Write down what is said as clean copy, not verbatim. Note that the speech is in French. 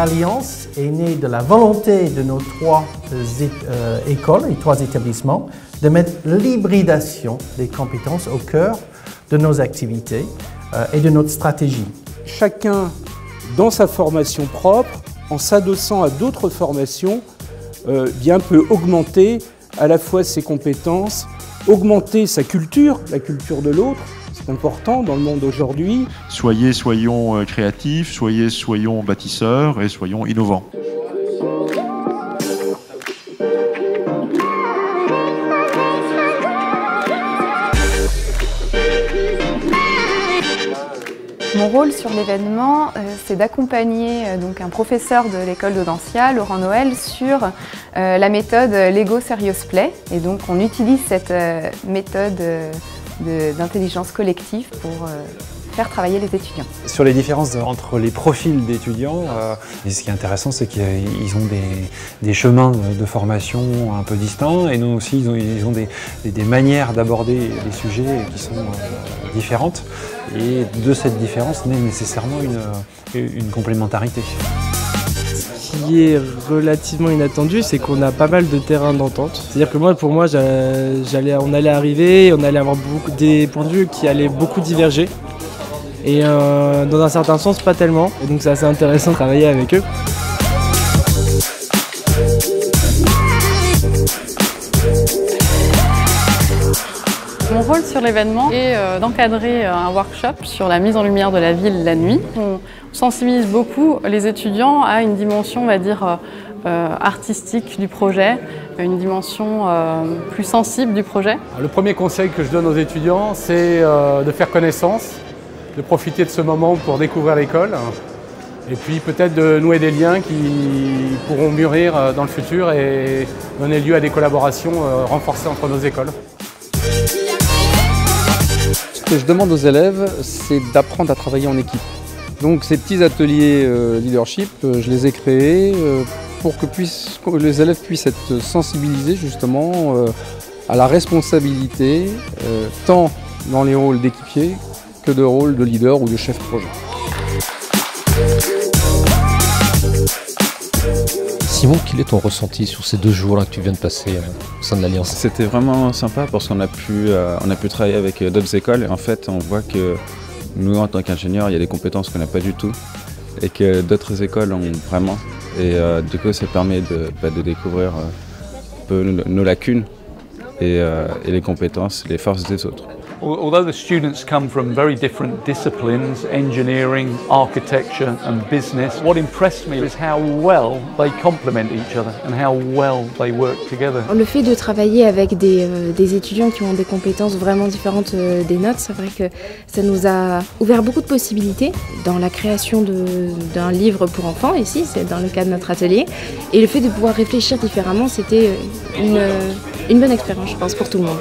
l'Alliance est née de la volonté de nos trois écoles et trois établissements de mettre l'hybridation des compétences au cœur de nos activités et de notre stratégie. Chacun dans sa formation propre, en s'adossant à d'autres formations, peut augmenter à la fois ses compétences, augmenter sa culture, la culture de l'autre. C'est important dans le monde d'aujourd'hui. Soyons créatifs, soyons bâtisseurs et soyons innovants. Mon rôle sur l'événement, c'est d'accompagner donc un professeur de l'école d'Audencia, Laurent Noël, sur la méthode Lego Serious Play. Et donc on utilise cette méthode d'intelligence collective pour faire travailler les étudiants. Sur les différences entre les profils d'étudiants, ce qui est intéressant, c'est qu'ils ont des chemins de formation un peu distincts, et nous aussi, ils ont des manières d'aborder les sujets qui sont différentes. Et de cette différence naît nécessairement une complémentarité. Ce qui est relativement inattendu, c'est qu'on a pas mal de terrains d'entente. C'est-à-dire que pour moi, on allait arriver, on allait avoir des points de vue qui allaient beaucoup diverger. Et dans un certain sens, pas tellement. Et donc c'est assez intéressant de travailler avec eux. Mon rôle sur l'événement est d'encadrer un workshop sur la mise en lumière de la ville la nuit. On sensibilise beaucoup les étudiants à une dimension, on va dire, artistique du projet, une dimension plus sensible du projet. Le premier conseil que je donne aux étudiants, c'est de faire connaissance, de profiter de ce moment pour découvrir l'école et puis peut-être de nouer des liens qui pourront mûrir dans le futur et donner lieu à des collaborations renforcées entre nos écoles. Ce que je demande aux élèves, c'est d'apprendre à travailler en équipe. Donc ces petits ateliers leadership, je les ai créés pour que les élèves puissent être sensibilisés justement à la responsabilité, tant dans les rôles d'équipier que de rôle de leader ou de chef de projet. Simon, quel est ton ressenti sur ces 2 jours là que tu viens de passer au sein de l'Alliance? C'était vraiment sympa parce qu'on a pu travailler avec d'autres écoles et en fait on voit que nous en tant qu'ingénieurs il y a des compétences qu'on n'a pas du tout et que d'autres écoles ont vraiment et du coup ça permet de découvrir un peu nos lacunes et les compétences, les forces des autres. Although the students come from very different disciplines, engineering, architecture and business, what impressed me is how well they complement each other and how well they work together. Le fait de travailler avec des étudiants qui ont des compétences vraiment différentes des nôtres, c'est vrai que ça nous a ouvert beaucoup de possibilités dans la création d'un livre pour enfants, ici, c'est dans le cadre de notre atelier. Et le fait de pouvoir réfléchir différemment, c'était une bonne expérience, je pense, pour tout le monde.